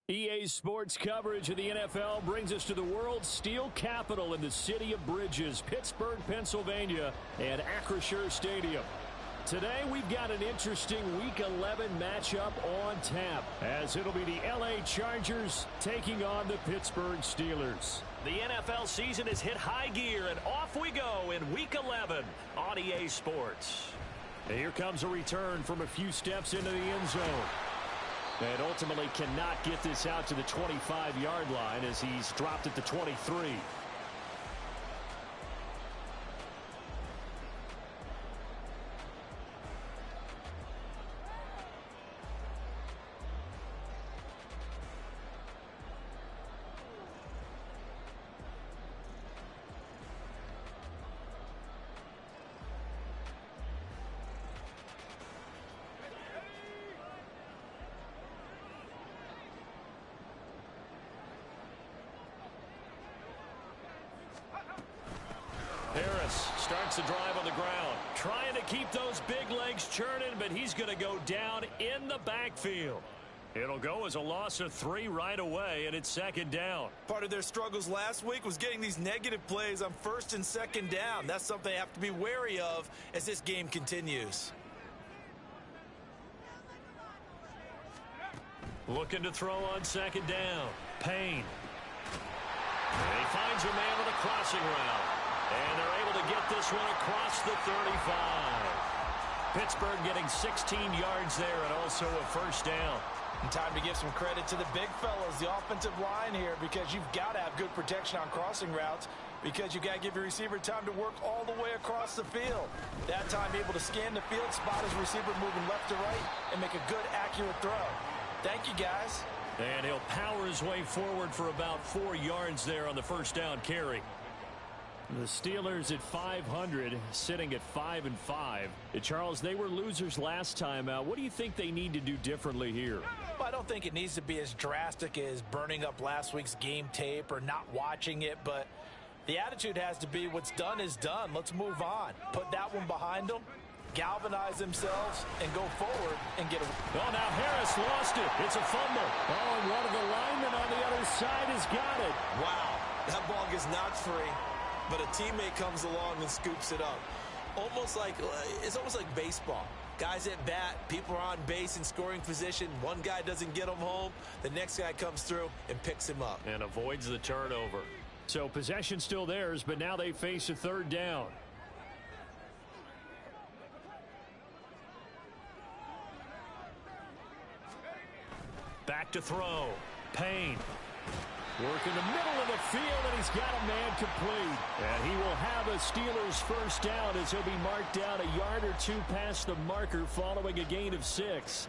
EA Sports coverage of the NFL brings us to the world's steel capital in the city of Bridges, Pittsburgh, Pennsylvania, and Acrisure Stadium. Today, we've got an interesting Week 11 matchup on tap, as it'll be the LA Chargers taking on the Pittsburgh Steelers. The NFL season has hit high gear, and off we go in Week 11 on EA Sports. And here comes a return from a few steps into the end zone. And ultimately cannot get this out to the 25-yard line as he's dropped at the 23. Starts the drive on the ground. Trying to keep those big legs churning, but he's going to go down in the backfield. It'll go as a loss of 3 right away, and it's second down. Part of their struggles last week was getting these negative plays on first and second down. That's something they have to be wary of as this game continues. Looking to throw on second down. Payne. And he finds a man with a crossing route. And they're able to get this one across the 35. Pittsburgh getting 16 yards there and also a first down. And time to give some credit to the big fellas, the offensive line here, because you've got to have good protection on crossing routes because you've got to give your receiver time to work all the way across the field. That time able to scan the field, spot his receiver moving left to right, and make a good, accurate throw. Thank you, guys. And he'll power his way forward for about 4 yards there on the first down carry. The Steelers at 500, sitting at 5-5. Charles, they were losers last time out. What do you think they need to do differently here? Well, I don't think it needs to be as drastic as burning up last week's game tape or not watching it, but the attitude has to be what's done is done. Let's move on. Put that one behind them, galvanize themselves, and go forward and get a... Oh, now Harris lost it. It's a fumble. Oh, and one of the linemen on the other side has got it. Wow, that ball gets knocked free. But a teammate comes along and scoops it up. It's almost like baseball. Guys at bat, people are on base in scoring position. One guy doesn't get him home. The next guy comes through and picks him up. And avoids the turnover. So possession still theirs, but now they face a third down. Back to throw. Payne. Work in the middle of the field, and he's got a man complete. And he will have a Steelers first down as he'll be marked down a yard or two past the marker following a gain of 6.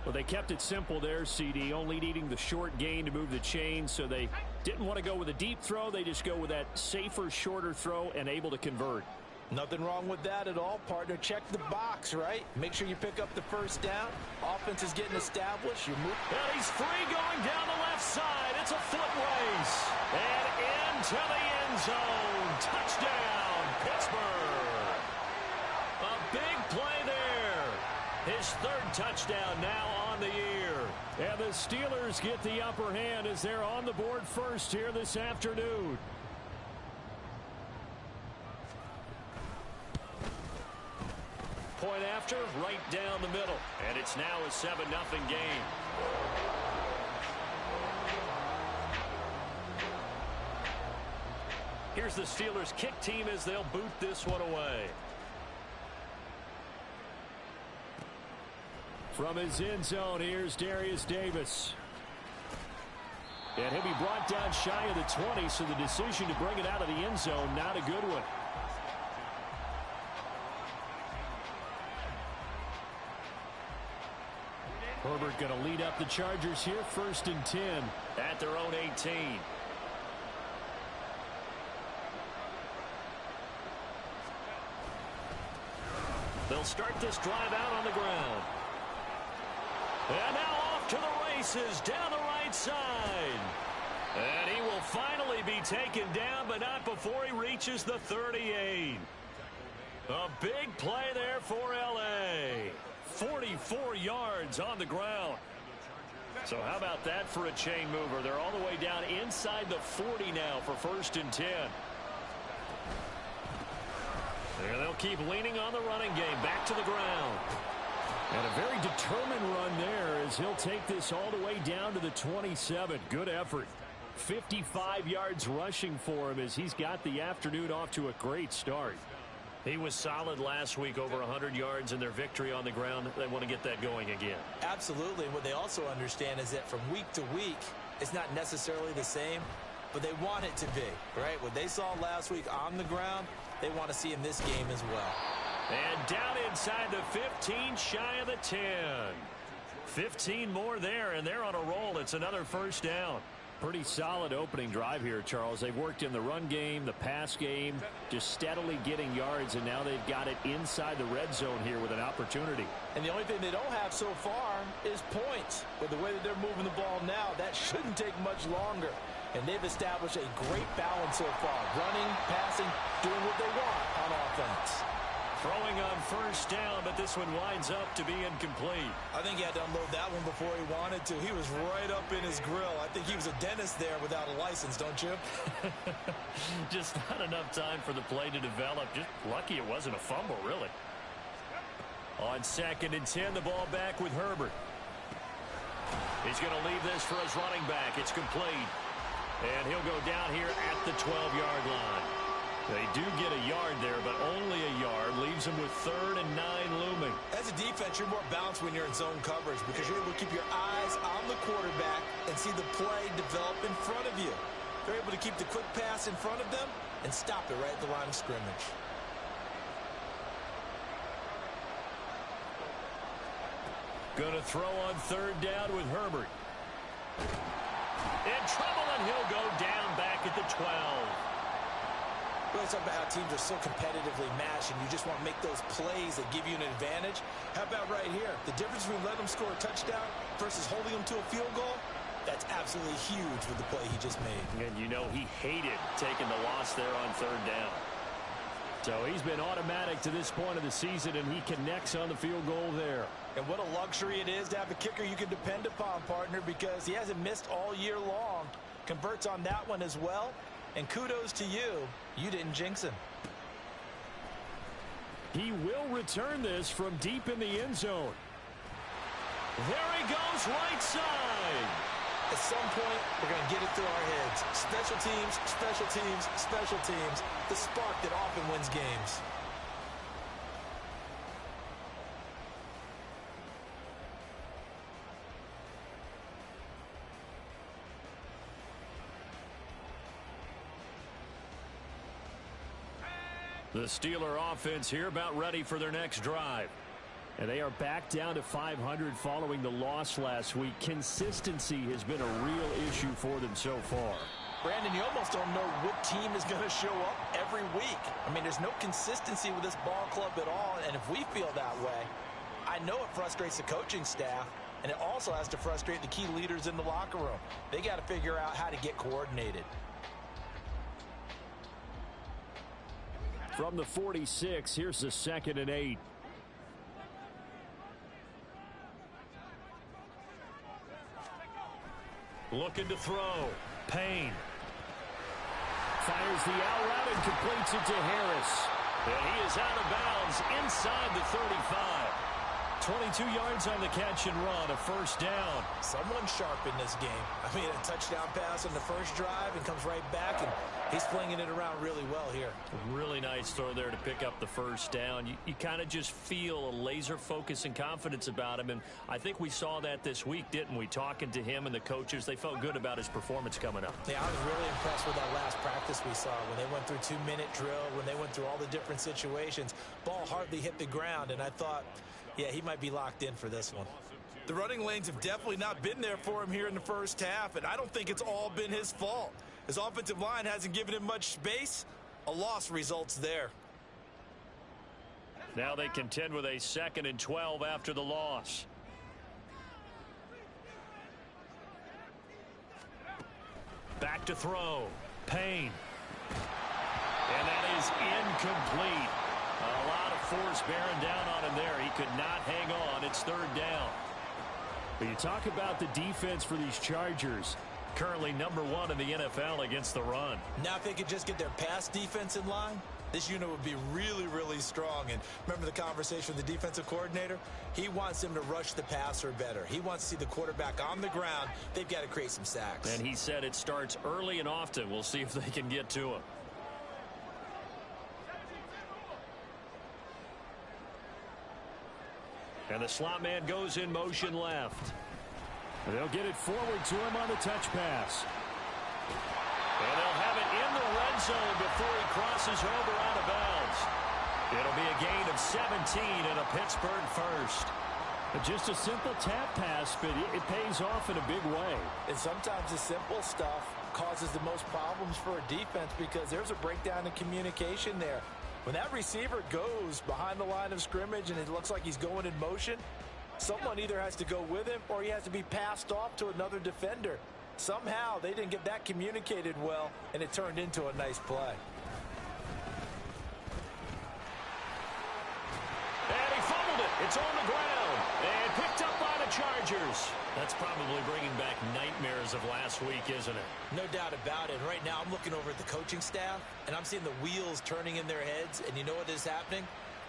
Well, they kept it simple there, CD, only needing the short gain to move the chain, so they didn't want to go with a deep throw. They just go with that safer, shorter throw and able to convert. Nothing wrong with that at all, partner. Check the box, right? Make sure you pick up the first down. Offense is getting established. You move. And he's free going down the left side. It's a foot race. And into the end zone. Touchdown, Pittsburgh. A big play there. His third touchdown now on the year. And the Steelers get the upper hand as they're on the board first here this afternoon. Point after, right down the middle. And it's now a 7-0 game. Here's the Steelers kick team as they'll boot this one away. From his end zone, here's Darius Davis. And he'll be brought down shy of the 20, so the decision to bring it out of the end zone, not a good one. Herbert going to lead up the Chargers here, 1st and 10. At their own 18. They'll start this drive out on the ground. And now off to the races down the right side. And he will finally be taken down, but not before he reaches the 38. A big play there for L.A. 44 yards on the ground. So how about that for a chain mover? They're all the way down inside the 40 now for 1st and 10. And they'll keep leaning on the running game. Back to the ground. And a very determined run there as he'll take this all the way down to the 27. Good effort. 55 yards rushing for him as he's got the afternoon off to a great start. He was solid last week, over 100 yards in their victory on the ground. They want to get that going again. Absolutely. What they also understand is that from week to week, it's not necessarily the same, but they want it to be, right? What they saw last week on the ground, they want to see in this game as well. And down inside the 15, shy of the 10. 15 more there, and they're on a roll. It's another 1st down. Pretty solid opening drive here, Charles. They've worked in the run game, the pass game, just steadily getting yards, and now they've got it inside the red zone here with an opportunity. And the only thing they don't have so far is points. With the way that they're moving the ball now, that shouldn't take much longer. And they've established a great balance so far. Running, passing, doing what they want on offense. Throwing on 1st down, but this one winds up to be incomplete. I think he had to unload that one before he wanted to. He was right up in his grill. I think he was a dentist there without a license, don't you? Just not enough time for the play to develop. Just lucky it wasn't a fumble, really. On 2nd and 10, the ball back with Herbert. He's going to leave this for his running back. It's complete. And he'll go down here at the 12-yard line. They do get a yard there, but only a yard. Leaves them with 3rd and 9 looming. As a defense, you're more balanced when you're in zone coverage because you're able to keep your eyes on the quarterback and see the play develop in front of you. They're able to keep the quick pass in front of them and stop it right at the line of scrimmage. Going to throw on 3rd down with Herbert. In trouble, and he'll go down back at the 12. Let's talk about how teams are so competitively matched, and you just want to make those plays that give you an advantage. How about right here? The difference between letting them score a touchdown versus holding them to a field goal, that's absolutely huge with the play he just made. And you know he hated taking the loss there on 3rd down. So he's been automatic to this point of the season, and he connects on the field goal there. And what a luxury it is to have a kicker you can depend upon, partner, because he hasn't missed all year long. Converts on that one as well. And kudos to you. You didn't jinx him. He will return this from deep in the end zone. There he goes, right side. At some point, we're going to get it through our heads. Special teams, special teams, special teams. The spark that often wins games. The Steeler offense here about ready for their next drive. And they are back down to 500 following the loss last week. Consistency has been a real issue for them so far. Brandon, you almost don't know what team is going to show up every week. I mean, there's no consistency with this ball club at all, and if we feel that way, I know it frustrates the coaching staff, and it also has to frustrate the key leaders in the locker room. They got to figure out how to get coordinated. From the 46, here's the 2nd and 8. Looking to throw. Payne. Fires the out route and completes it to Harris. And he is out of bounds inside the 35. 22 yards on the catch and run, a 1st down. Someone sharp in this game. I mean, a touchdown pass on the first drive and comes right back, and he's flinging it around really well here. Really nice throw there to pick up the 1st down. You kind of just feel a laser focus and confidence about him, and I think we saw that this week, didn't we? Talking to him and the coaches, they felt good about his performance coming up. Yeah, I was really impressed with that last practice we saw when they went through 2-minute drill, when they went through all the different situations. Ball hardly hit the ground, and I thought, yeah, he might be locked in for this one. The running lanes have definitely not been there for him here in the first half, and I don't think it's all been his fault. His offensive line hasn't given him much space. A loss results there. Now they contend with a 2nd and 12 after the loss. Back to throw. Payne. And that is incomplete. A lot of force bearing down on him there. He could not hang on. It's 3rd down. You talk about the defense for these Chargers. Currently #1 in the NFL against the run. Now, if they could just get their pass defense in line, this unit would be really, really strong. And remember the conversation with the defensive coordinator? He wants them to rush the passer better. He wants to see the quarterback on the ground. They've got to create some sacks. And he said it starts early and often. We'll see if they can get to him. And the slot man goes in motion left. They'll get it forward to him on the touch pass. And they'll have it in the red zone before he crosses over out of bounds. It'll be a gain of 17 and a Pittsburgh first. Just a simple tap pass, but it pays off in a big way. And sometimes the simple stuff causes the most problems for a defense because there's a breakdown in communication there. When that receiver goes behind the line of scrimmage and it looks like he's going in motion, someone either has to go with him or he has to be passed off to another defender. Somehow they didn't get that communicated well, and it turned into a nice play. And he fumbled it. It's on the ground and picked up by the Chargers. That's probably bringing back nightmares of last week, isn't it? No doubt about it. Right now I'm looking over at the coaching staff, and I'm seeing the wheels turning in their heads, and you know what is happening?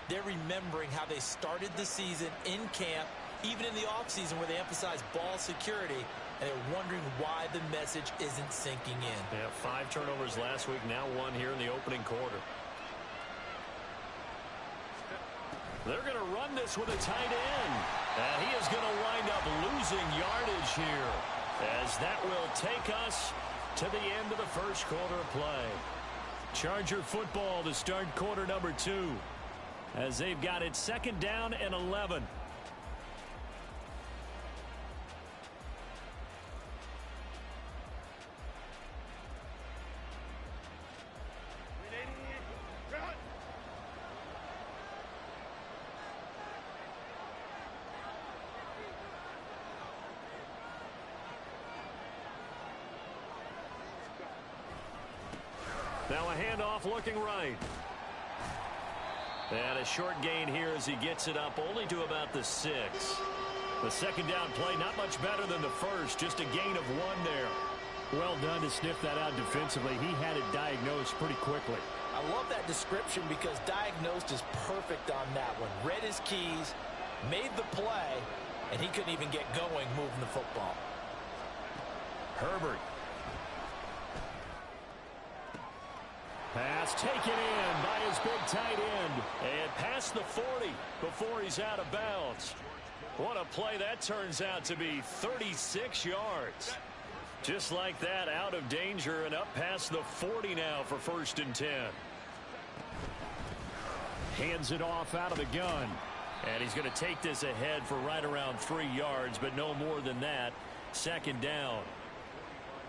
They're remembering how they started the season in camp, even in the offseason where they emphasized ball security, and they're wondering why the message isn't sinking in. Yeah, 5 turnovers last week, now 1 here in the opening quarter. They're going to run this with a tight end. And he is going to wind up losing yardage here, as that will take us to the end of the first quarter of play. Charger football to start quarter number 2, as they've got it 2nd down and 11. Now a handoff looking right. And a short gain here as he gets it up only to about the 6. The 2nd down play not much better than the first, just a gain of 1 there. Well done to sniff that out defensively. He had it diagnosed pretty quickly. I love that description because diagnosed is perfect on that one. Read his keys, made the play, and he couldn't even get going moving the football. Herbert. Pass taken in by his big tight end. And past the 40 before he's out of bounds. What a play that turns out to be, 36 yards. Just like that, out of danger and up past the 40 now for 1st and 10. Hands it off out of the gun. And he's going to take this ahead for right around 3 yards, but no more than that. 2nd down.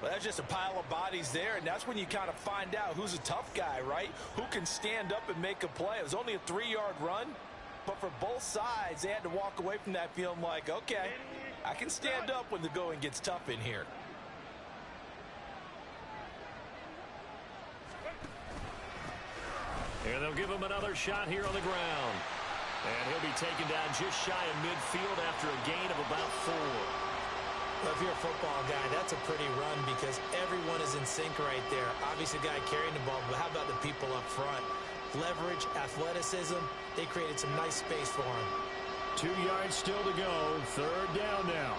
Well, that's just a pile of bodies there, and that's when you kind of find out who's a tough guy, right? Who can stand up and make a play. It was only a 3-yard run, but for both sides, they had to walk away from that feeling like, okay, I can stand up when the going gets tough in here. And they'll give him another shot here on the ground. And he'll be taken down just shy of midfield after a gain of about 4. Well, if you're a football guy, that's a pretty run because everyone is in sync right there. Obviously, the guy carrying the ball, but how about the people up front? Leverage, athleticism, they created some nice space for him. 2 yards still to go. 3rd down now.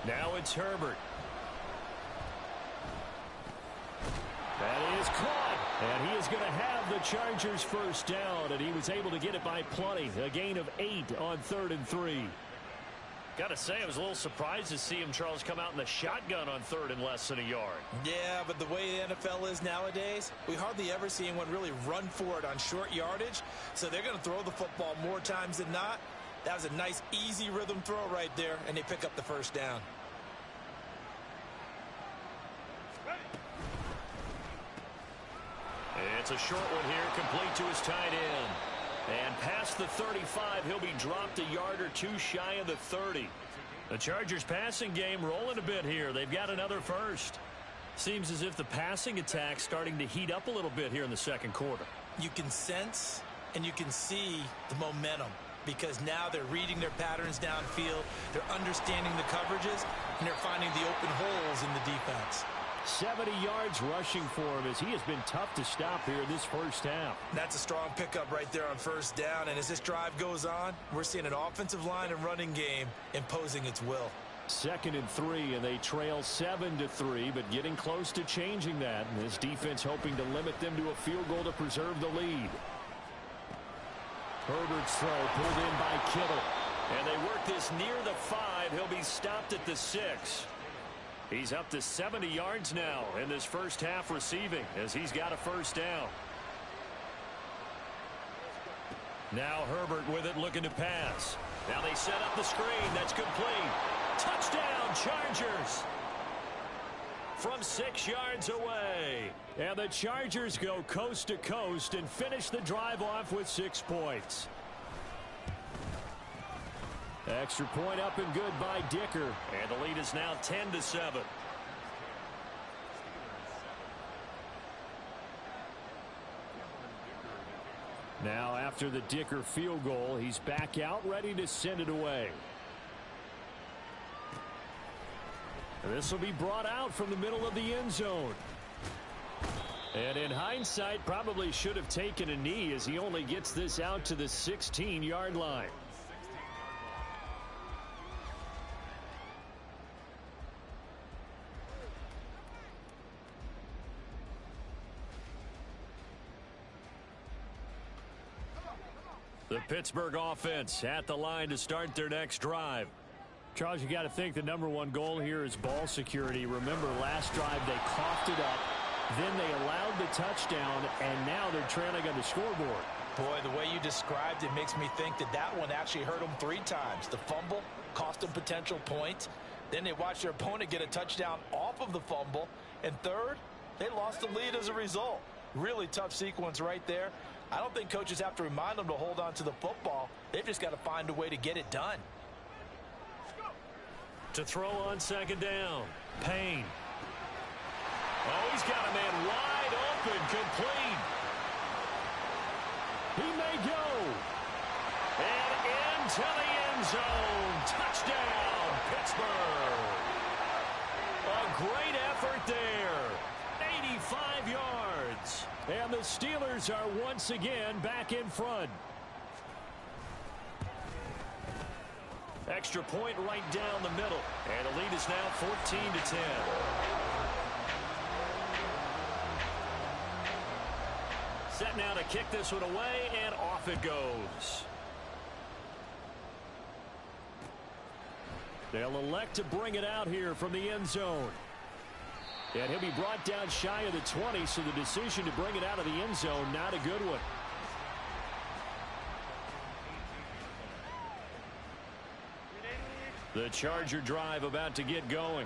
Now it's Herbert. That is caught. And he is going to have the Chargers 1st down, and he was able to get it by plenty. A gain of 8 on 3rd and 3. Got to say, I was a little surprised to see him, Charles, come out in the shotgun on 3rd and less than a yard. Yeah, but the way the NFL is nowadays, we hardly ever see anyone really run for it on short yardage. So they're going to throw the football more times than not. That was a nice, easy rhythm throw right there, and they pick up the 1st down. It's a short one here, complete to his tight end. And past the 35, he'll be dropped a yard or 2 shy of the 30. The Chargers passing game rolling a bit here. They've got another 1st. Seems as if the passing attack's starting to heat up a little bit here in the second quarter. You can sense and you can see the momentum because now they're reading their patterns downfield, they're understanding the coverages, and they're finding the open holes in the defense. 70 yards rushing for him as he has been tough to stop here in this first half. That's a strong pickup right there on first down, and as this drive goes on, we're seeing an offensive line and running game imposing its will. 2nd and 3, and they trail 7-3, but getting close to changing that. And this defense hoping to limit them to a field goal to preserve the lead. Herbert's throw pulled in by Kittle. And they work this near the 5. He'll be stopped at the 6. He's up to 70 yards now in this first half receiving as he's got a first down. Now Herbert with it looking to pass. Now they set up the screen. That's complete. Touchdown, Chargers. From 6 yards away. And the Chargers go coast to coast and finish the drive off with 6 points. Extra point up and good by Dicker. And the lead is now 10-7. Now after the Dicker field goal, he's back out ready to send it away. This will be brought out from the middle of the end zone. And in hindsight, probably should have taken a knee as he only gets this out to the 16-yard line. The Pittsburgh offense at the line to start their next drive. Charles, you got to think the #1 goal here is ball security. Remember, last drive they coughed it up, then they allowed the touchdown, and now they're trailing on the scoreboard. Boy, the way you described it makes me think that that one actually hurt them 3 times. The fumble cost them potential points. Then they watched their opponent get a touchdown off of the fumble. And third, they lost the lead as a result. Really tough sequence right there. I don't think coaches have to remind them to hold on to the football. They've just got to find a way to get it done. To throw on second down. Payne. Oh, he's got a man wide open, complete. He may go. And into the end zone. Touchdown, Pittsburgh. A great effort there. 85 yards. And the Steelers are once again back in front. Extra point right down the middle. And the lead is now 14-10. Set now to kick this one away, and off it goes. They'll elect to bring it out here from the end zone. And he'll be brought down shy of the 20, so the decision to bring it out of the end zone, not a good one. The Charger drive about to get going.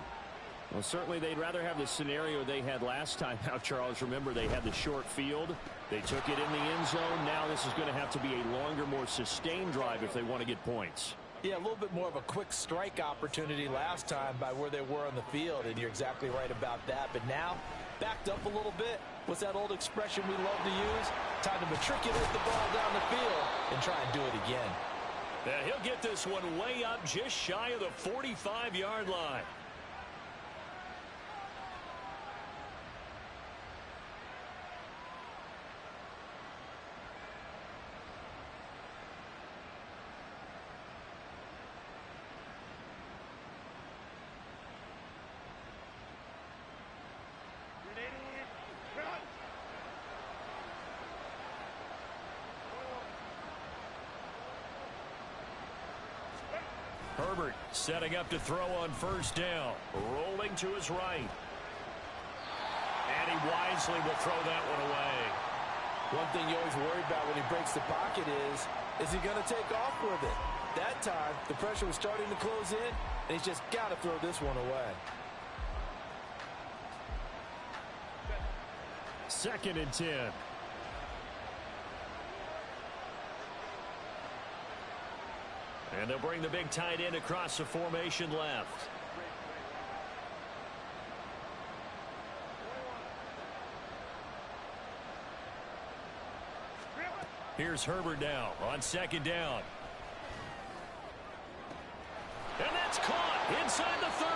Well, certainly they'd rather have the scenario they had last time out, Charles. Remember, they had the short field. They took it in the end zone. Now this is going to have to be a longer, more sustained drive if they want to get points. Yeah, a little bit more of a quick strike opportunity last time by where they were on the field, and you're exactly right about that. But now, backed up a little bit. What's that old expression we love to use? Time to matriculate the ball down the field and try and do it again. Yeah, he'll get this one way up just shy of the 45-yard line. Herbert setting up to throw on first down. Rolling to his right. And he wisely will throw that one away. One thing you always worry about when he breaks the pocket is he going to take off with it? That time, the pressure was starting to close in, and he's just got to throw this one away. 2nd and 10. And they'll bring the big tight end across the formation left. Here's Herbert now on second down. And that's caught inside the 30.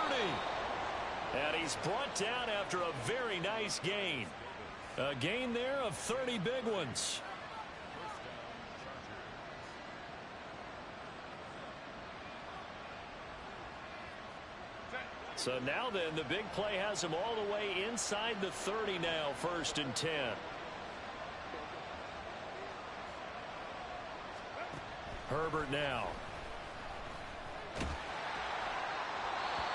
And he's brought down after a very nice gain. A gain there of 30 big ones. So now then, the big play has him all the way inside the 30 now, 1st and 10. Herbert now.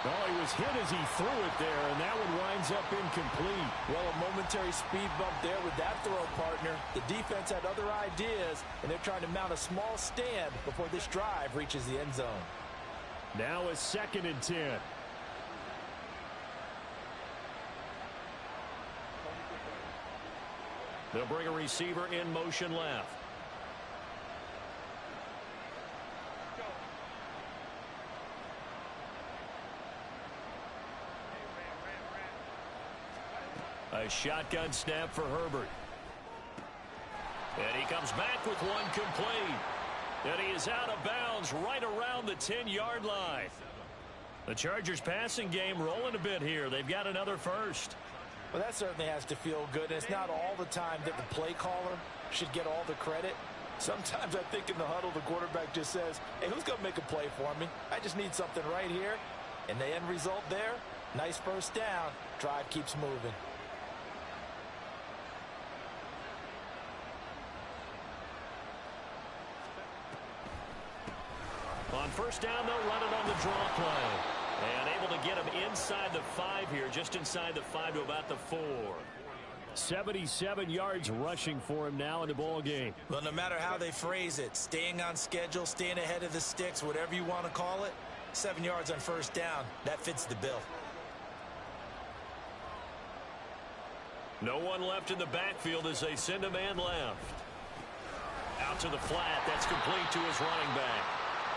Oh, he was hit as he threw it there, and that one winds up incomplete. Well, a momentary speed bump there with that throw, partner. The defense had other ideas, and they're trying to mount a small stand before this drive reaches the end zone. Now a 2nd and 10. They'll bring a receiver in motion left. A shotgun snap for Herbert. And he comes back with one complete. And he is out of bounds right around the 10-yard line. The Chargers passing game rolling a bit here. They've got another first. Well, that certainly has to feel good. And it's not all the time that the play caller should get all the credit. Sometimes I think in the huddle, the quarterback just says, hey, who's going to make a play for me? I just need something right here. And the end result there, nice first down. Drive keeps moving. On first down, they'll run it on the draw play. And able to get him inside the 5 here, just inside the 5 to about the 4. 77 yards rushing for him now in the ball game. Well, no matter how they phrase it, staying on schedule, staying ahead of the sticks, whatever you want to call it, 7 yards on first down, that fits the bill. No one left in the backfield as they send a man left. Out to the flat. That's complete to his running back.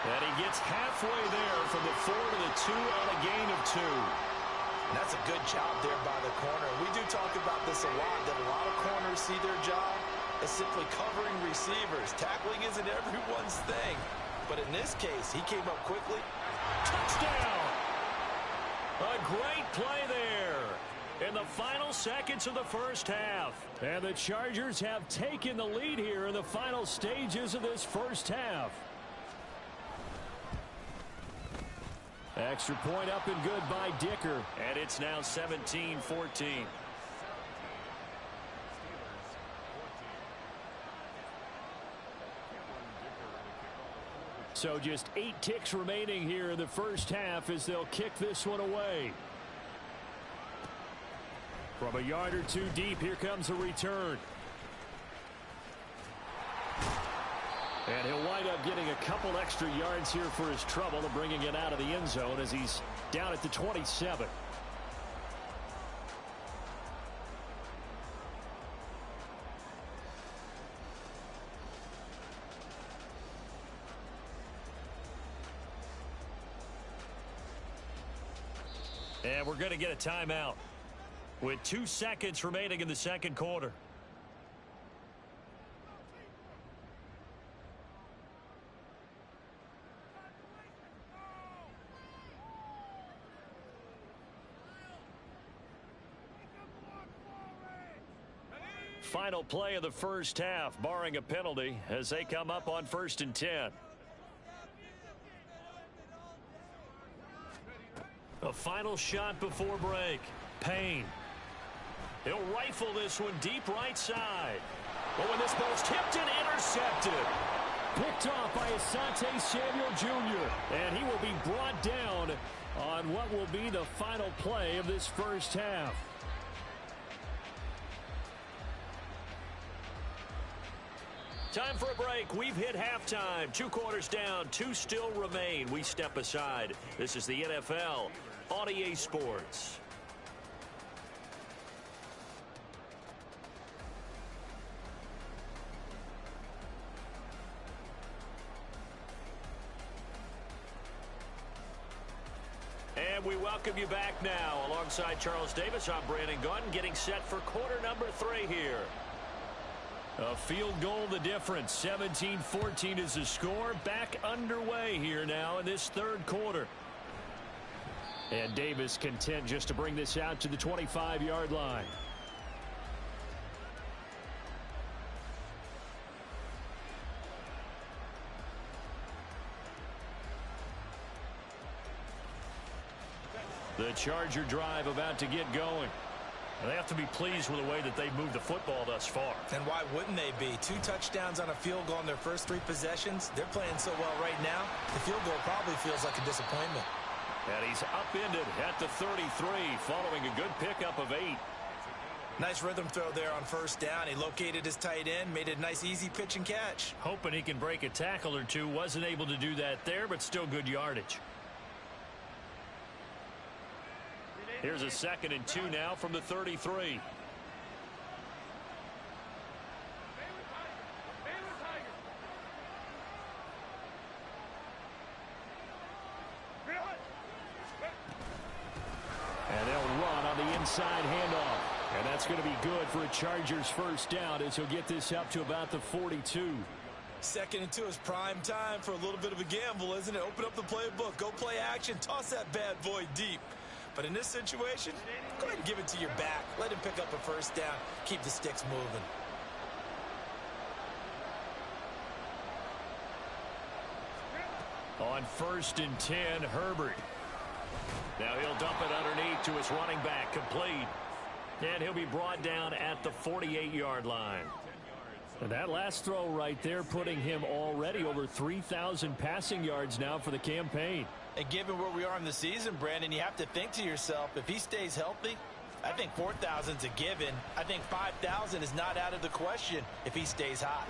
And he gets halfway there from the 4 to the 2 on a gain of 2. And that's a good job there by the corner. We do talk about this a lot, that a lot of corners see their job as simply covering receivers. Tackling isn't everyone's thing. But in this case, he came up quickly. Touchdown! A great play there in the final seconds of the first half. And the Chargers have taken the lead here in the final stages of this first half. Extra point up and good by Dicker. And it's now 17-14. So just 8 ticks remaining here in the first half as they'll kick this one away. From a yard or 2 deep, here comes a return. And he'll wind up getting a couple extra yards here for his trouble and bringing it out of the end zone as he's down at the 27. And we're going to get a timeout with 2 seconds remaining in the second quarter. Final play of the first half, barring a penalty, as they come up on 1st and 10. A final shot before break. Payne. He'll rifle this one deep right side. Oh, and this ball's tipped and intercepted. Picked off by Asante Samuel Jr. And he will be brought down on what will be the final play of this first half. Time for a break. We've hit halftime. 2 quarters down. 2 still remain. We step aside. This is the NFL on EA Sports. And we welcome you back now. Alongside Charles Davis, I'm Brandon Gunn, getting set for quarter number 3 here. A field goal the difference. 17-14 is the score. Back underway here now in this third quarter. And Davis content just to bring this out to the 25-yard line. The Charger drive about to get going. They have to be pleased with the way that they've moved the football thus far. And why wouldn't they be? 2 touchdowns on a field goal in their first 3 possessions. They're playing so well right now, the field goal probably feels like a disappointment. And he's upended at the 33 following a good pickup of 8. Nice rhythm throw there on first down. He located his tight end, made a nice easy pitch and catch. Hoping he can break a tackle or two. Wasn't able to do that there, but still good yardage. Here's a 2nd and 2 now from the 33. And they'll run on the inside handoff. And that's going to be good for a Chargers first down as he'll get this up to about the 42. 2nd and 2 is prime time for a little bit of a gamble, isn't it? Open up the playbook, go play action, toss that bad boy deep. But in this situation, go ahead and give it to your back. Let him pick up a first down. Keep the sticks moving. On 1st and 10, Herbert. Now he'll dump it underneath to his running back, complete. And he'll be brought down at the 48-yard line. And that last throw right there putting him already over 3,000 passing yards now for the campaign. And given where we are in the season, Brandon, you have to think to yourself, if he stays healthy, I think 4,000's a given. I think 5,000 is not out of the question if he stays hot.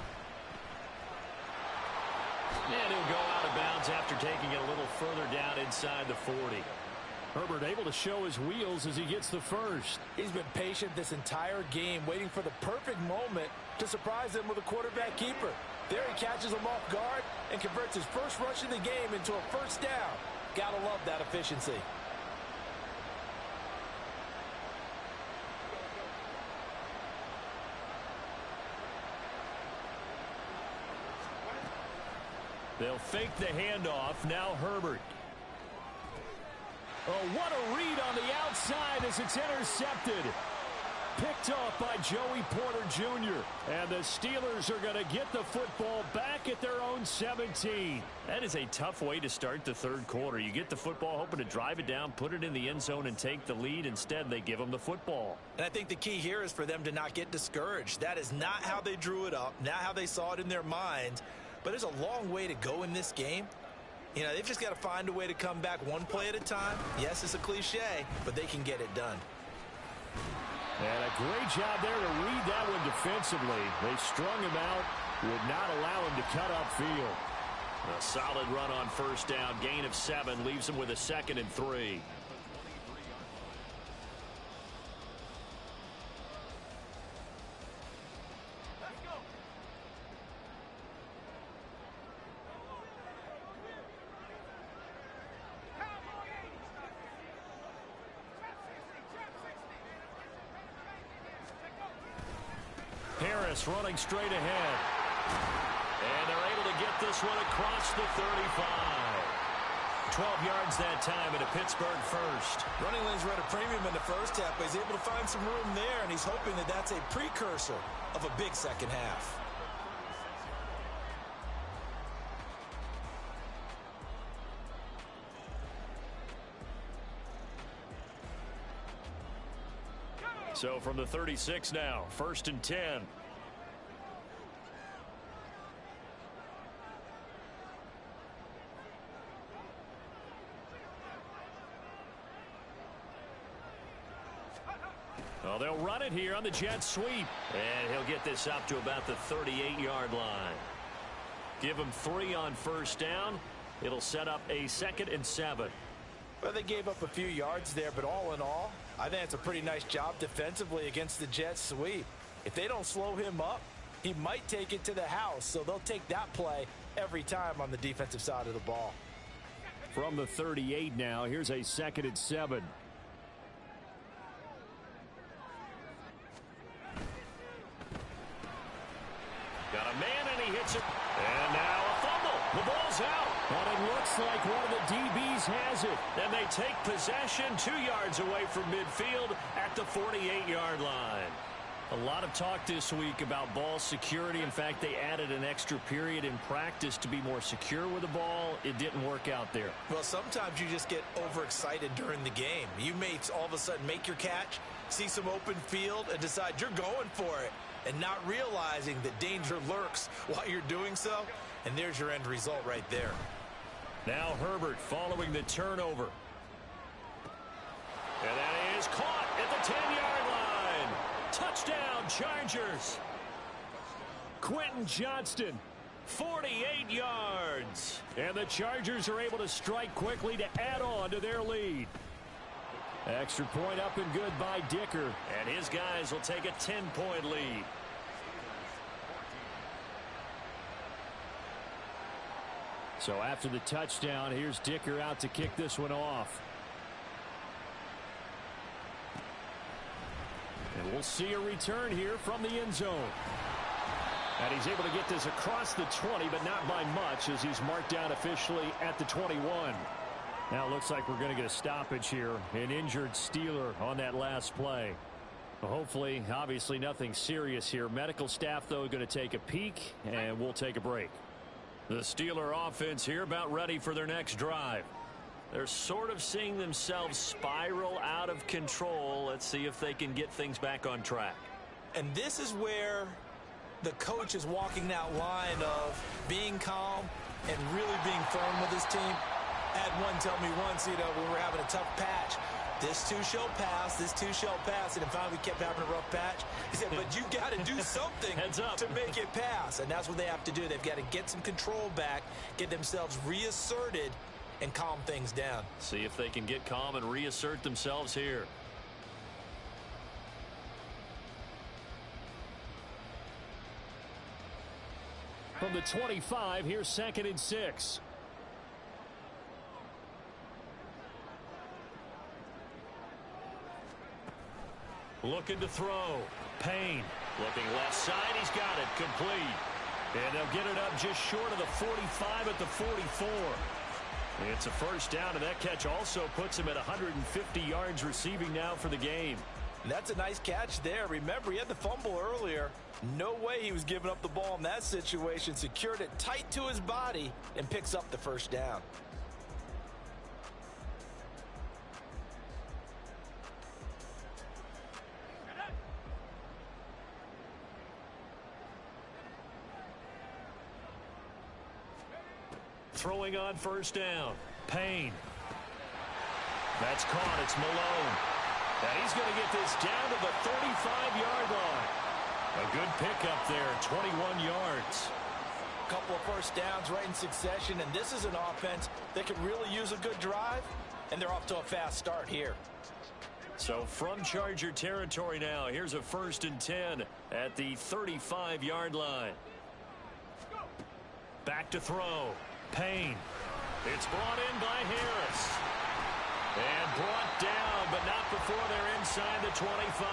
And he'll go out of bounds after taking it a little further down inside the 40. Herbert able to show his wheels as he gets the first. He's been patient this entire game, waiting for the perfect moment to surprise them with a quarterback keeper. There he catches him off guard and converts his first rush of the game into a first down. Gotta love that efficiency. They'll fake the handoff. Now Herbert. Oh, what a read on the outside as it's intercepted. Picked off by Joey Porter Jr. And the Steelers are going to get the football back at their own 17. That is a tough way to start the third quarter. You get the football hoping to drive it down, put it in the end zone, and take the lead. Instead, they give them the football. And I think the key here is for them to not get discouraged. That is not how they drew it up, not how they saw it in their minds. But there's a long way to go in this game. You know, they've just got to find a way to come back one play at a time. Yes, it's a cliche, but they can get it done. And a great job there to read that one defensively. They strung him out, would not allow him to cut upfield. A solid run on first down, gain of 7, leaves him with a 2nd and 3. Harris running straight ahead. And they're able to get this one across the 35. 12 yards that time, and a Pittsburgh first. Running lanes were at a premium in the first half, but he's able to find some room there, and he's hoping that that's a precursor of a big second half. So from the 36 now, 1st and 10. Well, they'll run it here on the jet sweep. And he'll get this up to about the 38-yard line. Give him 3 on first down. It'll set up a 2nd and 7. Well, they gave up a few yards there, but all in all, I think it's a pretty nice job defensively against the jet sweep. If they don't slow him up, he might take it to the house, so they'll take that play every time on the defensive side of the ball. From the 38 now, here's a 2nd and 7. Got a man, and he hits it. And now a fumble. The ball's out. But it looks like one of the DBs has it. Then they take possession 2 yards away from midfield at the 48-yard line. A lot of talk this week about ball security. In fact, they added an extra period in practice to be more secure with the ball. It didn't work out there. Well, sometimes you just get overexcited during the game. You may all of a sudden make your catch, see some open field, and decide you're going for it, and not realizing that danger lurks while you're doing so. And there's your end result right there. Now Herbert following the turnover. And that is caught at the 10-yard line. Touchdown, Chargers. Quentin Johnston, 48 yards. and the Chargers are able to strike quickly to add on to their lead. Extra point up and good by Dicker. And his guys will take a 10-point lead. So after the touchdown, here's Dicker out to kick this one off. And we'll see a return here from the end zone. And he's able to get this across the 20, but not by much, as he's marked down officially at the 21. Now it looks like we're going to get a stoppage here. An injured Steeler on that last play. Well, hopefully, obviously nothing serious here. Medical staff, though, going to take a peek, and we'll take a break. The Steeler offense here about ready for their next drive. They're sort of seeing themselves spiral out of control. Let's see if they can get things back on track. And this is where the coach is walking that line of being calm and really being firm with his team. I had one tell me once, when we're having a tough patch, this too shall pass, this too shall pass, and finally we kept having a rough patch. He said, but you got to do something Heads up. to make it pass, and that's what they have to do. They've got to get some control back, get themselves reasserted, and calm things down. See if they can get calm and reassert themselves here. From the 25, here's 2nd and 6. Looking to throw. Payne. Looking left side. He's got it. Complete. And they'll get it up just short of the 45 at the 44. It's a first down, and that catch also puts him at 150 yards receiving now for the game. That's a nice catch there. Remember, he had the fumble earlier. No way he was giving up the ball in that situation. Secured it tight to his body and picks up the first down. Throwing on first down. Payne. That's caught. It's Malone. And he's going to get this down to the 35-yard line. A good pickup there, 21 yards. A couple of first downs right in succession, and this is an offense that can really use a good drive, and they're off to a fast start here. So from Charger territory now, here's a 1st and 10 at the 35-yard line. Back to throw. Payne. It's brought in by Harris. And brought down, but not before they're inside the 25.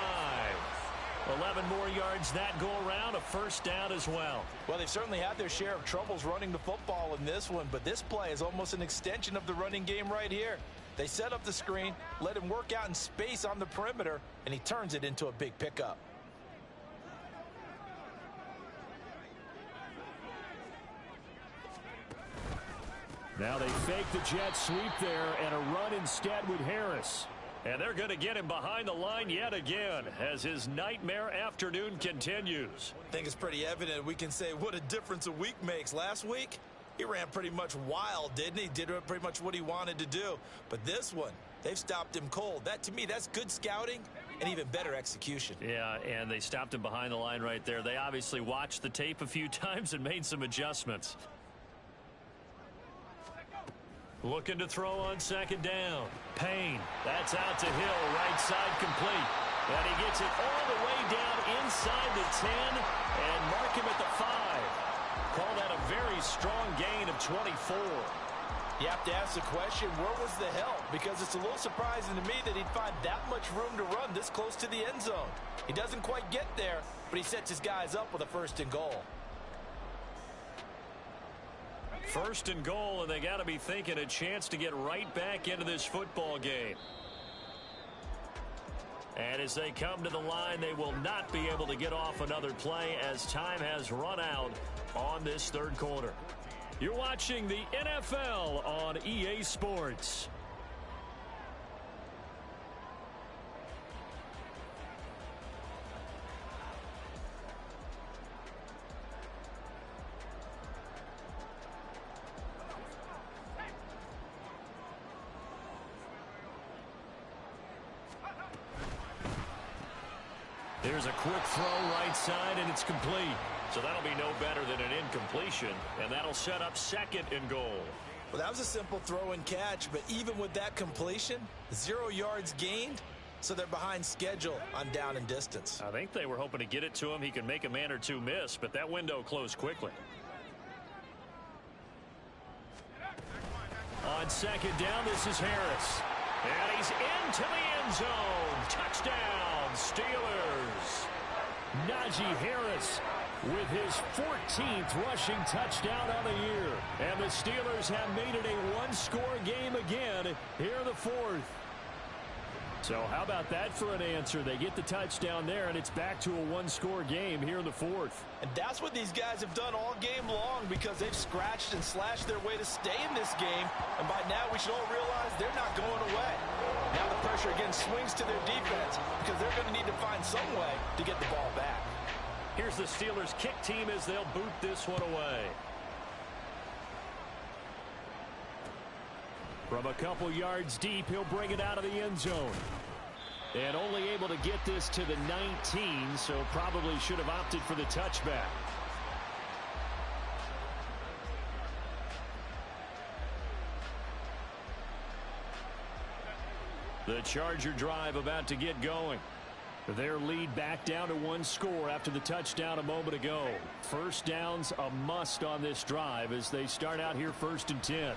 11 more yards that go around, a first down as well. Well, they've certainly had their share of troubles running the football in this one, but this play is almost an extension of the running game right here. They set up the screen, let him work out in space on the perimeter, and he turns it into a big pickup. Now they fake the jet sweep there and a run instead with Harris. And they're going to get him behind the line yet again as his nightmare afternoon continues. I think it's pretty evident we can say what a difference a week makes. Last week, he ran pretty much wild, didn't he? Did pretty much what he wanted to do. But this one, they've stopped him cold. That, to me, that's good scouting and even better execution. Yeah, and they stopped him behind the line right there. They obviously watched the tape a few times and made some adjustments. Looking to throw on 2nd down. Payne. That's out to Hill. Right side complete. And he gets it all the way down inside the 10 and mark him at the 5. Call that a very strong gain of 24. You have to ask the question, where was the help? Because it's a little surprising to me that he'd find that much room to run this close to the end zone. He doesn't quite get there, but he sets his guys up with a 1st and goal. First and goal, and they got to be thinking a chance to get right back into this football game. And as they come to the line, they will not be able to get off another play as time has run out on this third quarter. You're watching the NFL on EA Sports. Here's a quick throw right side, and it's complete. So that'll be no better than an incompletion, and that'll set up second and goal. Well, that was a simple throw and catch, but even with that completion, 0 yards gained, so they're behind schedule on down and distance. I think they were hoping to get it to him. He could make a man or two miss, but that window closed quickly. On second down, this is Harris. And he's into the end zone. Touchdown, Steelers. Najee Harris with his 14th rushing touchdown on the year. And the Steelers have made it a one-score game again here in the fourth. So how about that for an answer? They get the touchdown there, and it's back to a one-score game here in the fourth. And that's what these guys have done all game long because they've scratched and slashed their way to stay in this game. And by now, we should all realize they're not going away. Now the pressure again swings to their defense because they're going to need to find some way to get the ball back. Here's the Steelers kick team as they'll boot this one away. From a couple yards deep, he'll bring it out of the end zone. And only able to get this to the 19, so probably should have opted for the touchback. The Charger drive about to get going. Their lead back down to one score after the touchdown a moment ago. First down's a must on this drive as they start out here 1st and 10.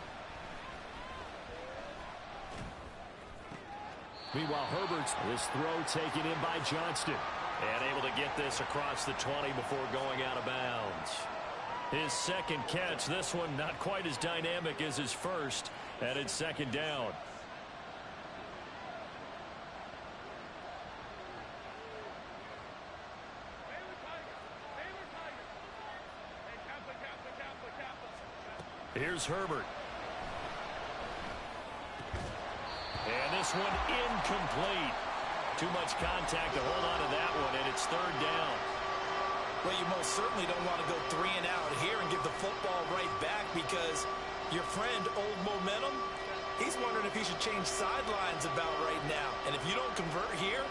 Meanwhile, Herbert's this throw taken in by Johnston. And able to get this across the 20 before going out of bounds. His second catch, this one not quite as dynamic as his first, and it's second down. Here's Herbert. And this one incomplete. Too much contact to hold on to that one, and it's third down. Well, you most certainly don't want to go 3 and out here and give the football right back because your friend, Old Momentum, he's wondering if he should change sidelines about right now. And if you don't convert here,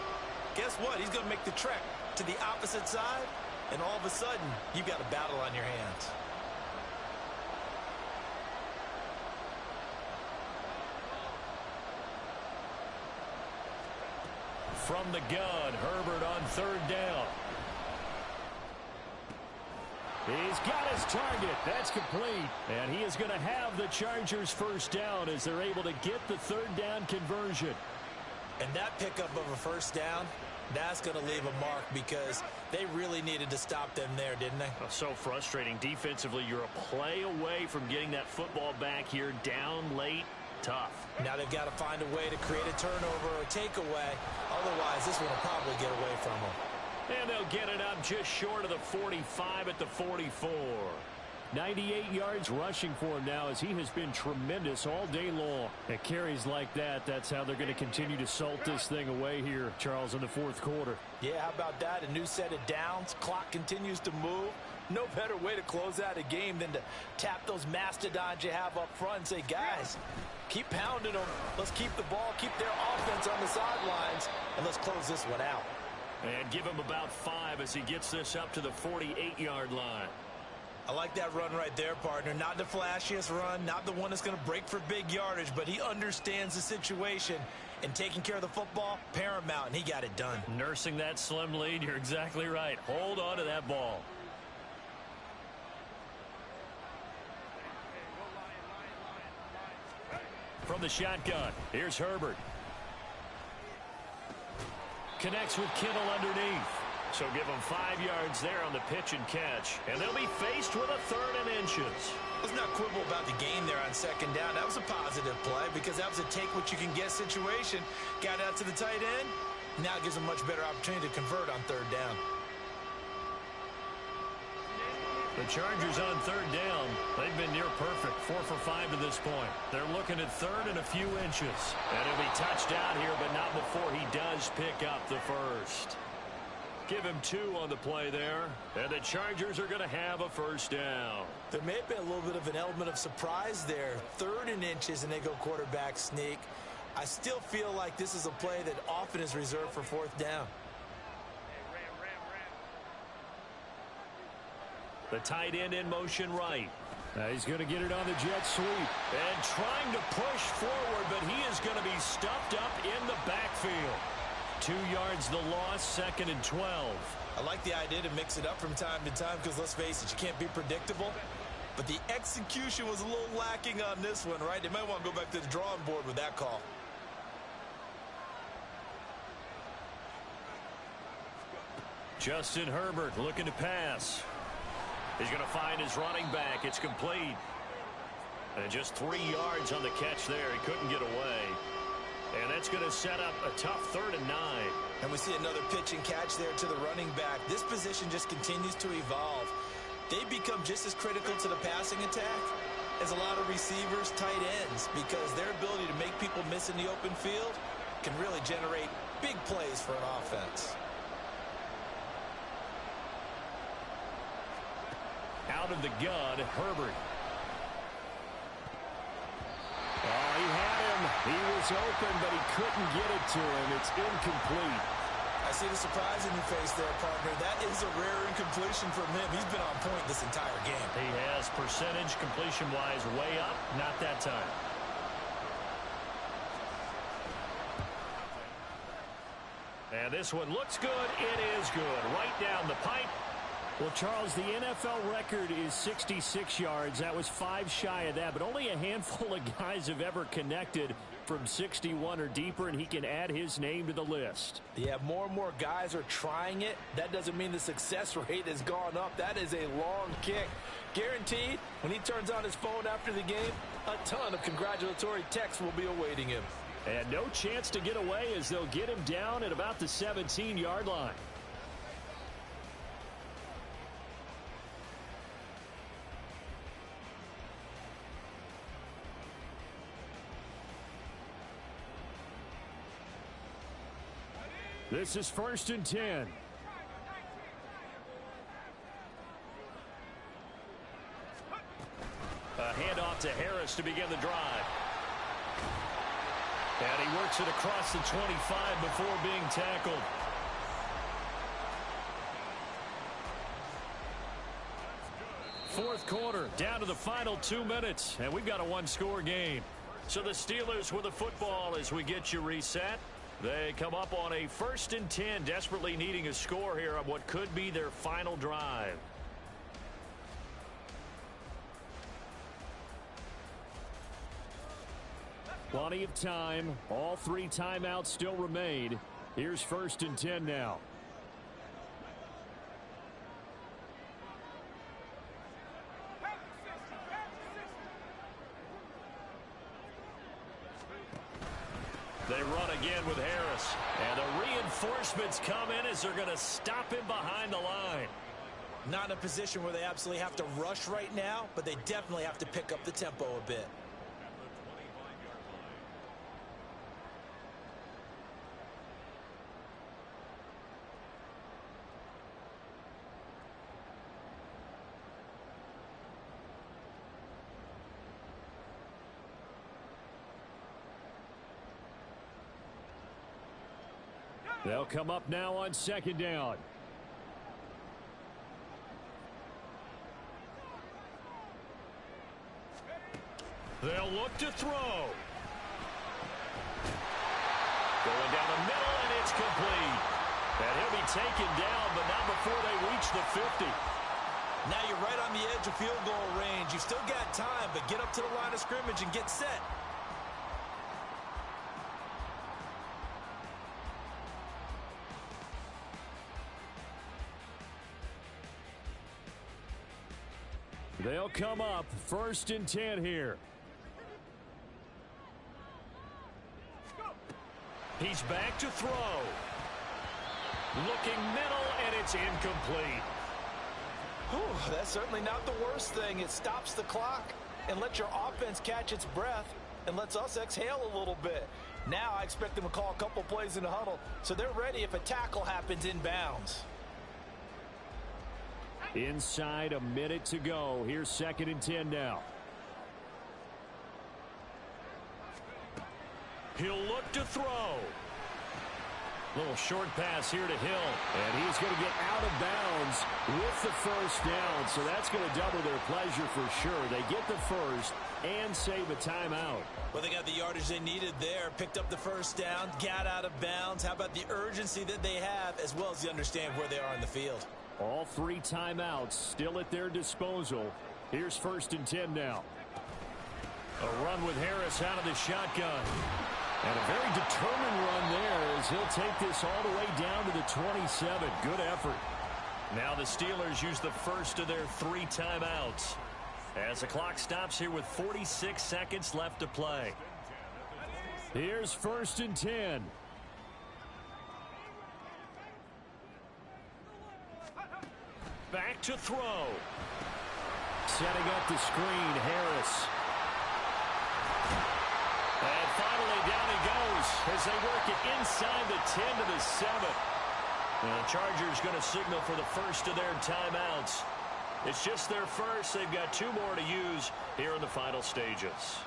guess what? He's going to make the trek to the opposite side, and all of a sudden, you've got a battle on your hands. From the gun, Herbert on third down. He's got his target. That's complete. And he is going to have the Chargers first down as they're able to get the third down conversion. And that pickup of a first down, that's going to leave a mark because they really needed to stop them there, didn't they? Oh, so frustrating. Defensively, you're a play away from getting that football back here down late. Tough. Now they've got to find a way to create a turnover or a takeaway. Otherwise, this one will probably get away from them. And they'll get it up just short of the 45 at the 44. 98 yards rushing for him now as he has been tremendous all day long. At carries like that, that's how they're going to continue to salt this thing away here, Charles, in the fourth quarter. Yeah, how about that? A new set of downs. Clock continues to move. No better way to close out a game than to tap those mastodons you have up front and say, guys, keep pounding them. Let's keep the ball, keep their offense on the sidelines, and let's close this one out. And give him about 5 as he gets this up to the 48-yard line. I like that run right there, partner. Not the flashiest run, not the one that's going to break for big yardage, but he understands the situation, and taking care of the football, paramount, and he got it done. Nursing that slim lead, you're exactly right. Hold on to that ball. From the shotgun, here's Herbert. Connects with Kittle underneath. So give them 5 yards there on the pitch and catch. And they'll be faced with a 3rd and inches. Let's not quibble about the gain there on 2nd down. That was a positive play because that was a take-what-you-can-get situation. Got out to the tight end. Now it gives them a much better opportunity to convert on 3rd down. The Chargers on 3rd down. They've been near perfect, 4 for 5 to this point. They're looking at 3rd and a few inches. And he'll be touched out here, but not before he does pick up the 1st. Give him 2 on the play there. And the Chargers are going to have a 1st down. There may have been a little bit of an element of surprise there. 3rd and inches, and they go quarterback sneak. I still feel like this is a play that often is reserved for 4th down. The tight end in motion right. Now he's going to get it on the jet sweep. And trying to push forward, but he is going to be stuffed up in the backfield. 2 yards the loss, 2nd and 12. I like the idea to mix it up from time to time because, let's face it, you can't be predictable. But the execution was a little lacking on this one, right? They might want to go back to the drawing board with that call. Justin Herbert looking to pass. He's going to find his running back. It's complete. And just 3 yards on the catch there. He couldn't get away. And that's going to set up a tough 3rd and 9. And we see another pitch and catch there to the running back. This position just continues to evolve. They become just as critical to the passing attack as a lot of receivers, tight ends, because their ability to make people miss in the open field can really generate big plays for an offense. Out of the gun, Herbert. Oh, he had him. He was open, but he couldn't get it to him. It's incomplete. I see the surprise in your face there, partner. That is a rare incompletion from him. He's been on point this entire game. He has percentage completion-wise way up. Not that time. And this one looks good. It is good. Right down the pipe. Well, Charles, the NFL record is 66 yards. That was 5 shy of that, but only a handful of guys have ever connected from 61 or deeper, and he can add his name to the list. Yeah, more and more guys are trying it. That doesn't mean the success rate has gone up. That is a long kick. Guaranteed, when he turns on his phone after the game, a ton of congratulatory texts will be awaiting him. And no chance to get away as they'll get him down at about the 17-yard line. This is 1st and 10. A handoff to Harris to begin the drive. And he works it across the 25 before being tackled. Fourth quarter, down to the final 2 minutes, and we've got a 1-score game. So the Steelers with the football as we get you reset. They come up on a 1st and 10, desperately needing a score here on what could be their final drive. Plenty of time. All 3 timeouts still remain. Here's 1st and 10 now. They run again with Harris. And the reinforcements come in as they're going to stop him behind the line. Not in a position where they absolutely have to rush right now, but they definitely have to pick up the tempo a bit. They'll come up now on 2nd down. They'll look to throw. Going down the middle, and it's complete. And he'll be taken down, but not before they reach the 50. Now you're right on the edge of field goal range. You've still got time, but get up to the line of scrimmage and get set. They'll come up 1st and 10 here. He's back to throw. Looking middle, and it's incomplete. Whew, that's certainly not the worst thing. It stops the clock and lets your offense catch its breath and lets us exhale a little bit. Now I expect them to call a couple plays in the huddle so they're ready if a tackle happens inbounds. Inside a minute to go. Here's 2nd and 10 now. He'll look to throw. Little short pass here to Hill. And he's going to get out of bounds with the 1st down. So that's going to double their pleasure for sure. They get the 1st and save a timeout. Well, they got the yardage they needed there. Picked up the 1st down, got out of bounds. How about the urgency that they have as well as they understand where they are in the field? All 3 timeouts still at their disposal. Here's 1st and 10 now. A run with Harris out of the shotgun. And a very determined run there as he'll take this all the way down to the 27. Good effort. Now the Steelers use the 1st of their 3 timeouts. As the clock stops here with 46 seconds left to play. Here's 1st and 10. Back to throw. Setting up the screen, Harris. And finally down he goes as they work it inside the 10 to the 7. And the Chargers going to signal for the 1st of their timeouts. It's just their 1st. They've got 2 more to use here in the final stages.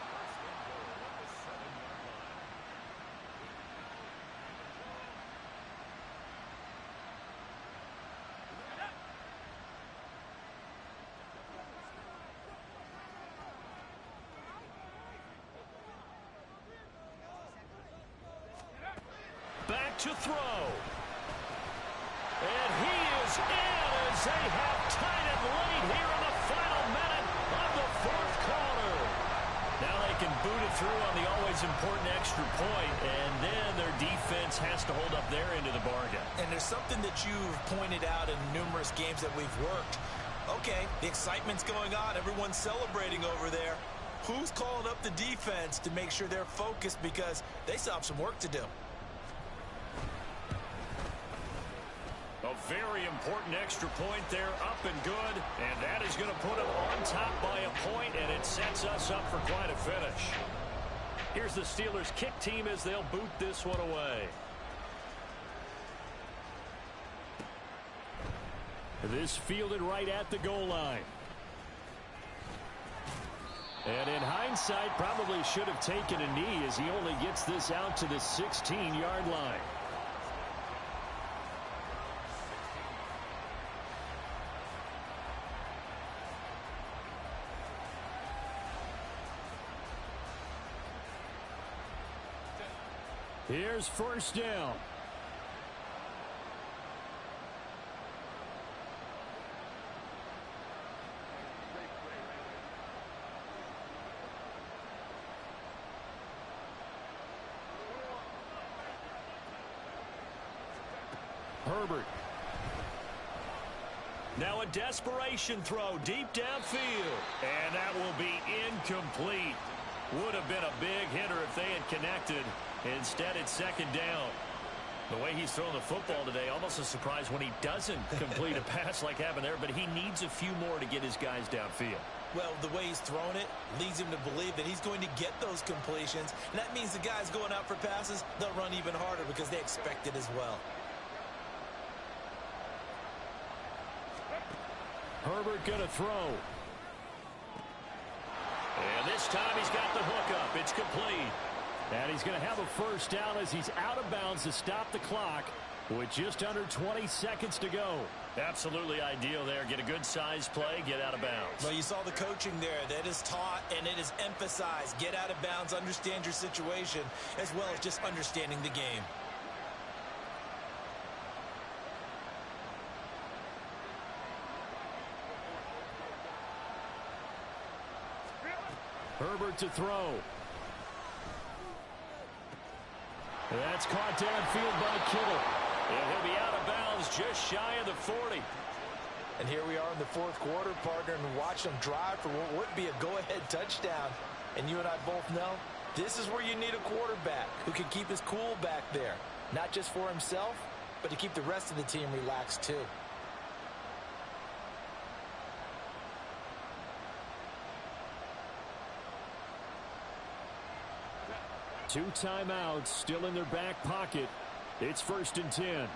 Back to throw. And he is in as they have tied it late here in the final minute of the 4th quarter. Now they can boot it through on the always important extra point, and then their defense has to hold up their end of the bargain. And there's something that you've pointed out in numerous games that we've worked. Okay, the excitement's going on. Everyone's celebrating over there. Who's calling up the defense to make sure they're focused because they still have some work to do? A very important extra point there, up and good. And that is going to put them on top by a point, and it sets us up for quite a finish. Here's the Steelers kick team as they'll boot this one away. This fielded right at the goal line. And in hindsight, probably should have taken a knee as he only gets this out to the 16-yard line. Here's 1st down. Herbert. Now a desperation throw deep downfield. And that will be incomplete. Would have been a big hitter if they had connected. Instead, it's 2nd down. The way he's throwing the football today, almost a surprise when he doesn't complete a pass like happened there, but he needs a few more to get his guys downfield. Well, the way he's thrown it leads him to believe that he's going to get those completions. And that means the guys going out for passes, they'll run even harder because they expect it as well. Herbert going to throw. And this time he's got the hook up. It's complete. And he's going to have a 1st down as he's out of bounds to stop the clock with just under 20 seconds to go. Absolutely ideal there. Get a good size play, get out of bounds. Well, you saw the coaching there. That is taught and it is emphasized. Get out of bounds, understand your situation, as well as just understanding the game. Herbert to throw. That's caught downfield by Kittle. And he'll be out of bounds just shy of the 40. And here we are in the fourth quarter, partner, and watch them drive for what would be a go-ahead touchdown. And you and I both know this is where you need a quarterback who can keep his cool back there, not just for himself, but to keep the rest of the team relaxed too. Two timeouts still in their back pocket. It's 1st and 10.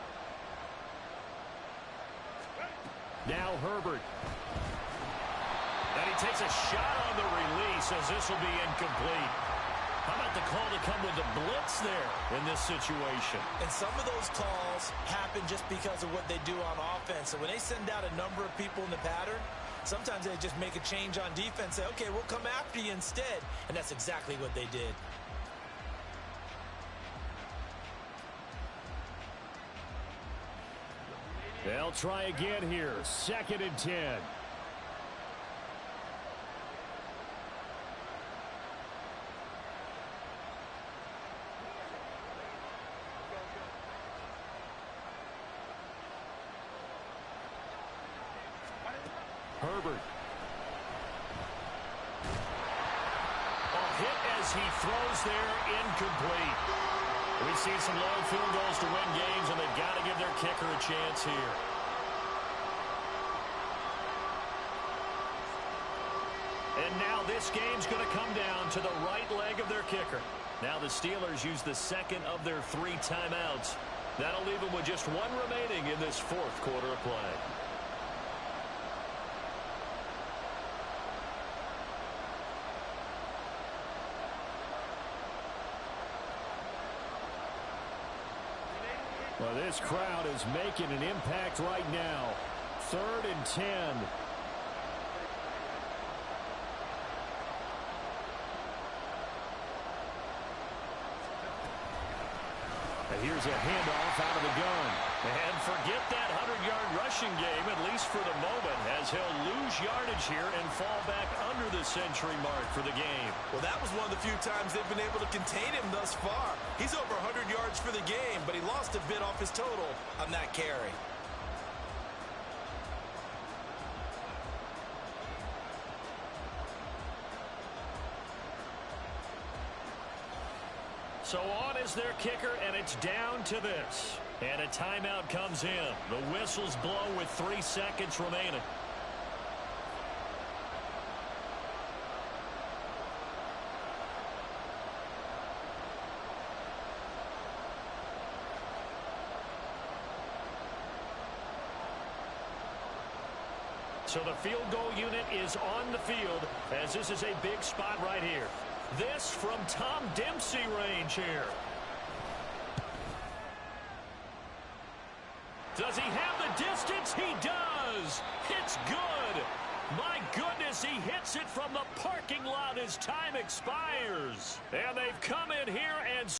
Now Herbert. And he takes a shot on the release as this will be incomplete. How about the call to come with the blitz there in this situation? And some of those calls happen just because of what they do on offense. So when they send out a number of people in the pattern, sometimes they just make a change on defense, say, okay, we'll come after you instead. And that's exactly what they did. They'll try again here. 2nd and 10. Herbert. A hit as he throws there, incomplete. We've seen some long field goals to win games, and they've got to give their kicker a chance here. And now this game's going to come down to the right leg of their kicker. Now the Steelers use the second of their 3 timeouts. That'll leave them with just 1 remaining in this fourth quarter of play. Well, this crowd is making an impact right now. 3rd and 10. And here's a handoff out of the gun. And forget that 100-yard rushing game, at least for the moment, as he'll lose yardage here and fall back under the century mark for the game. Well, that was one of the few times they've been able to contain him thus far. He's over 100 yards for the game, but he lost a bit off his total on that carry. So on is their kicker, and it's down to this. And a timeout comes in. The whistles blow with 3 seconds remaining. So the field goal unit is on the field, as this is a big spot right here. This from Tom Dempsey range here. Does he have the distance? He does. It's good. My goodness, he hits it from the parking lot as time expires. And they've come in here and